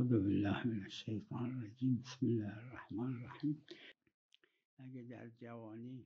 اعوذ بالله من الشیطان الرجیم بسم الله الرحمن الرحیم. اگه در جوانی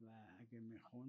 و اگه میخون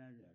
نداره.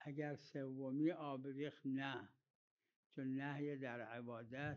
اگر سومی آب ریخت نه، چون نهی در عبادت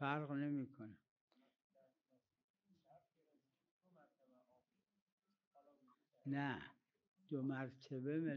فرق نمیکنه. نه دو مرتبه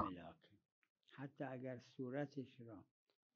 بی ملاکه. حتی اگر صورتش را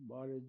بار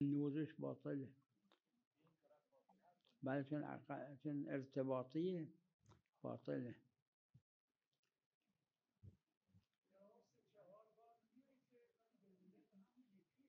وضوش باطله. بله چون ارتباطیه باطله.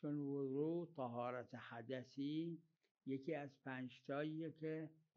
چون وضو طهارت حدثی یکی از 5 تاییه که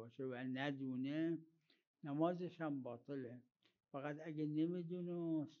باشه و ندونه نمازش هم باطله. فقط اگه نمیدونست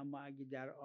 اما اگه در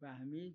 فهمید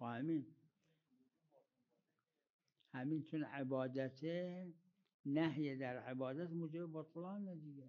همین همین چون عبادته، نهی در عبادت موجب بطلان دیگه.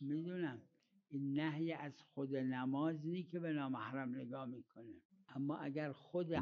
میدونم این نهی از خود نماز نی که به نامحرم نگاه میکنه، اما اگر خود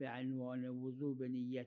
به عنوان وضو به نیت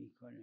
میکنه.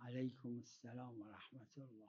علیکم السلام و رحمت الله.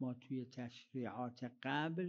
ما توی تشریعات قبل،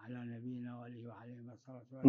علی نبینا و علیه و علیهم الصلاة و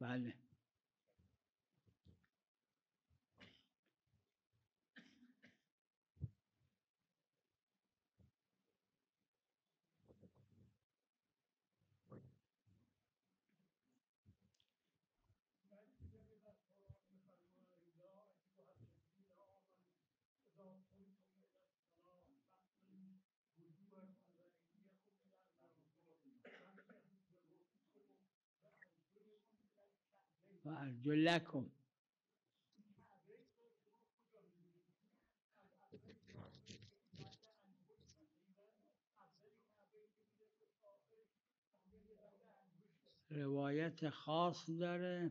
بله و ارجلکم. روایت خاص داره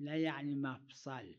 نه یعنی مفصل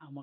اما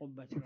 قبة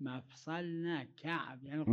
مفصل نه کعب یعنی قبه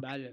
بله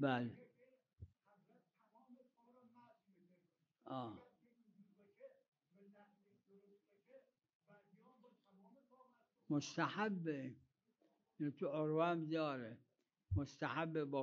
بله. آه مستحبه. یعنی تو عروه هم داره مستحب با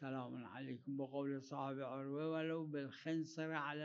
سلام علیکم با قول صاحب عروه ولو بالخنصر على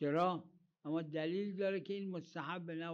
چرا؟ اما دلیل داره که این مستحب نه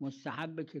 مستحبه که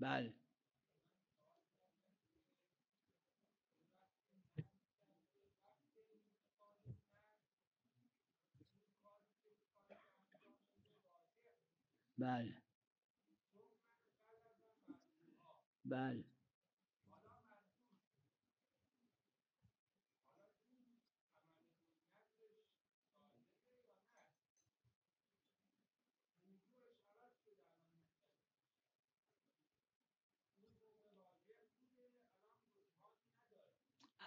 بله بله بله.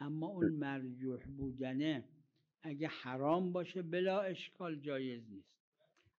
اما اون مرجوح بودنه اگه حرام باشه بلا اشکال جایز نیست.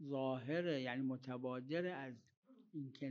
ظاهره یعنی متبادر از اینکه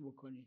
بکنید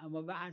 اما بعد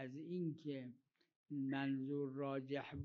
از اینکه منظور راجح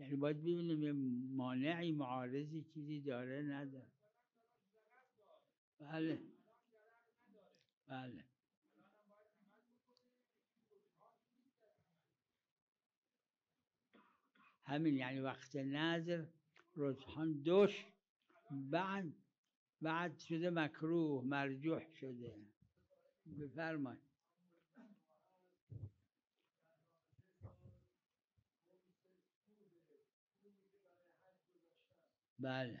یعنی باید ببینیم یه مانعی معارضی چیزی داره نداره. بله بله. همین یعنی وقت نظر رجحان دوش بعد شده مکروه مرجوح شده. بفرمایید. بله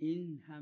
این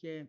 که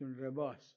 چون رباست.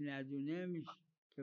ندونه میشه که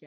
که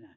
نه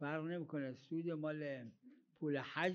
فرق نمیکنه سود مال پول حج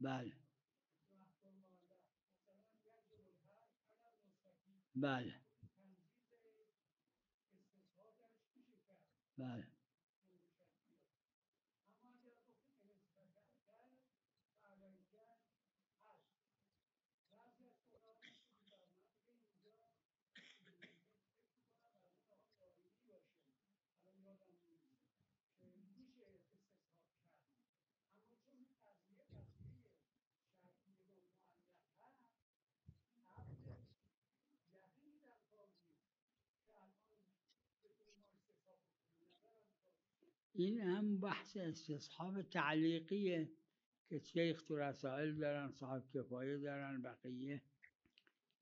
بله بله بله این هم بحث استصحاب تعلیقیه که شیخ تو رسائل دارن، صاحب کفایه دارن، بقیه یه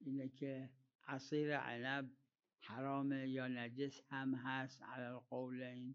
اینه که عصیر عنب حرامه یا نجس هم هست علی القولین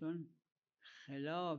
چون خلاف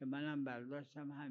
که منم برداشتم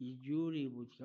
یه جوری بود که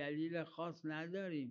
دلیل خاص نداریم.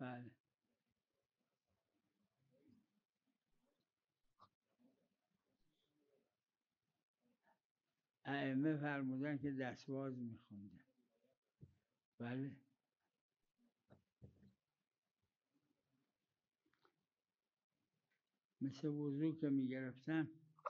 بله ائمه فرمودن که دستواز میخوندن. بله مثل وضو که میگرفتن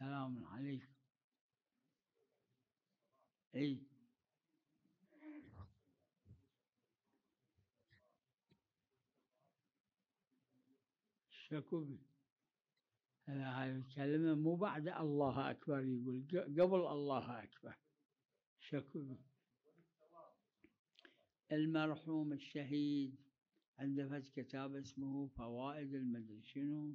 سلام علیکم. ای شكوبي هاي الكلمة مو بعد الله أكبر، يقول قبل الله أكبر. شكوبي المرحوم الشهيد عنده فد كتاب اسمه فوائد المدري شنو،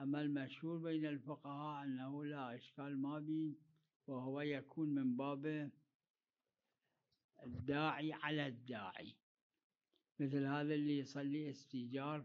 أما المشهور بين الفقهاء أنه لا إشكال ما به، وهو يكون من باب الداعي على الداعي، مثل هذا اللي يصلي استيجار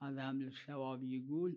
هذا هم الثواب يقول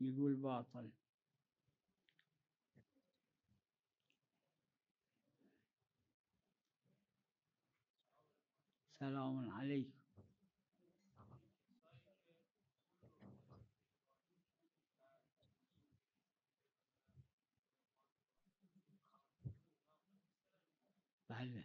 يقول باطل. سلام عليكم. بله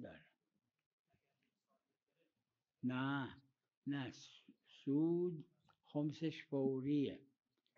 داره. نه سود خمسش فوریه.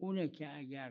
اونه که اگر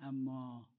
اما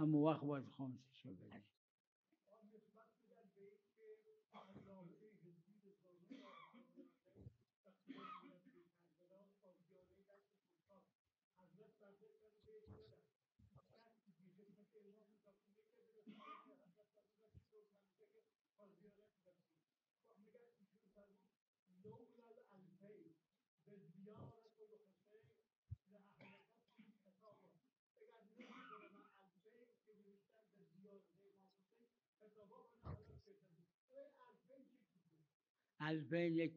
همون وقت باید خمسش رو بدی. الفین یک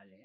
علیه،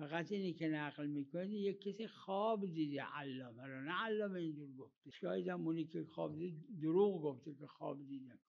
فقط اینی که نقل میکنی یک کسی خواب دیده علامه رو، نه علامه اینجور گفته. شاید هم اونی که خواب دید دروغ گفته که خواب دیده.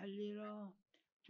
حلی را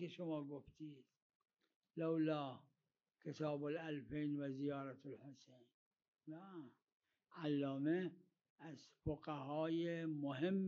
که شما گفتی لولا کتاب الالفین و زیارت الحسین. نه، علامه از فقهای مهم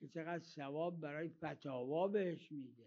که چقدر ثواب برای فتاوا بهش میده.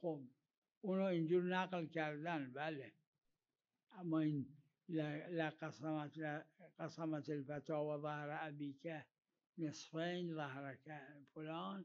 خب اونو اینجور نقل کردن، بله، اما این قسمت الفتاوا ظهر ابیک نصفین ظهر فلان،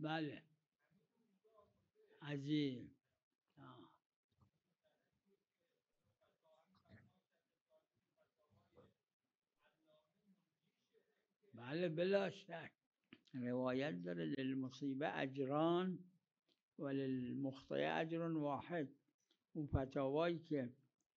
بله عجیب. بله بلا شک روایت داره للمصیبه اجران و للمخطئه اجر واحد. اون فتاوایی که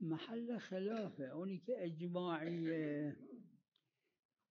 محل خلافه اونی که اجماعی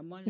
اما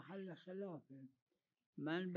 محل خلافه. من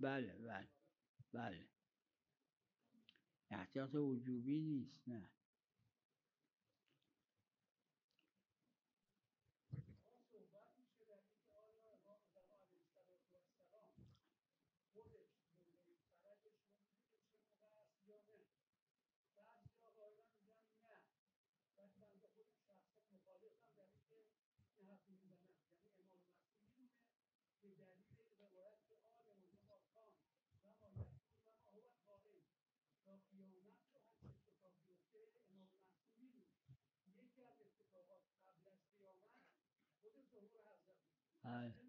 بله بله بله، احتیاط وجوبی نیست، نه. بله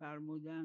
فرمودن،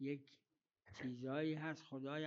یک چیزایی هست خدای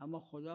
اما خدا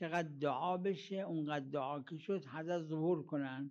چقدر دعا بشه اونقدر دعا که شد حضرت ظهور کنن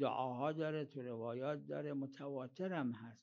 دعاها داره تو روایات داره متواتر هم هست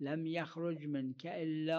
لم يخرج منك الا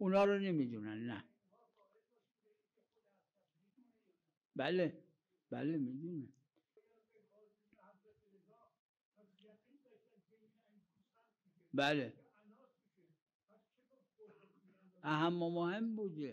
اونا رو نمیدونن نه بله بله میدونن بله اهم و مهم بوده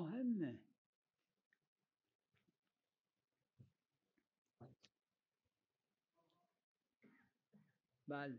مهمه بله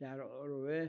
در عروه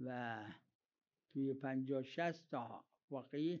و توی 50-60 تا واقعی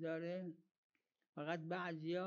داره فقط بعضیا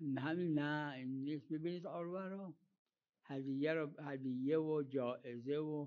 همین نه این نیست ببینید عروه رو هدیه و جائزه و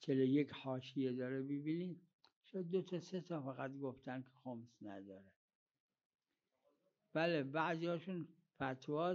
41 حاشیه داره ببینید شاید 2 تا 3 تا فقط گفتن که خمس نداره بله بعضیاشون فتوا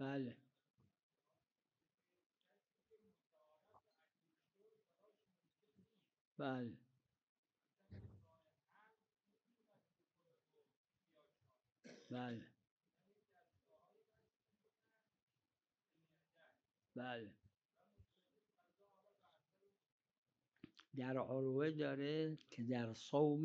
بله بله بله بله در عروه داره که در صوم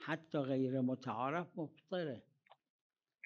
حتی غیر متعارف مفطره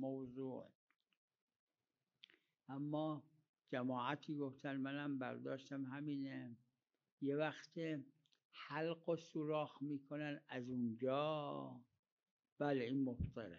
موضوع اما جماعتی گفتن منم برداشتم همینه یه وقت حلق و سوراخ میکنن از اونجا بله این مفطره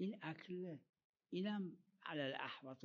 این اکله اینم علی الاحوط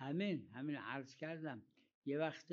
همین عرض کردم یه وقت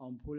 آمپول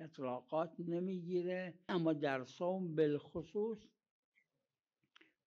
اطلاقات نمیگیره، اما در صوم بالخصوص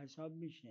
حساب میشه،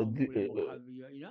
آمپول مقوی یا اینا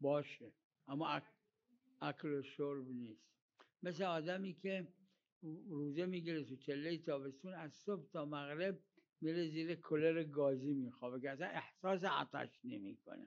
باشه اما اکل و شرب نیست. مثل آدمی که روزه میگیره تو چله تابستون از صبح تا مغرب میره زیر کولر گازی میخوابه که اصلا احساس عطش نمیکنه.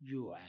جوعه،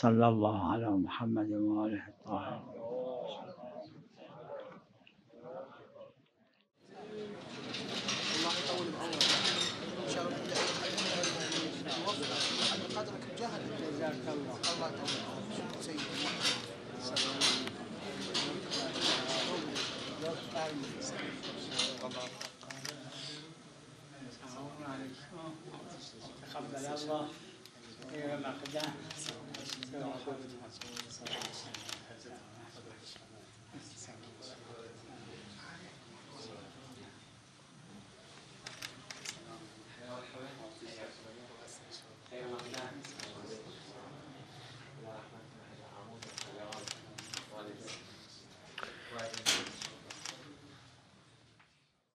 صلی الله علی محمد و آله الطاهرین. الله يطول بعمرك ان شاء الله على قدرك بجهل. جزاک الله. الله يطول بعمرك سيدي. السلام علیکم. تقبل الله خیر مقدم.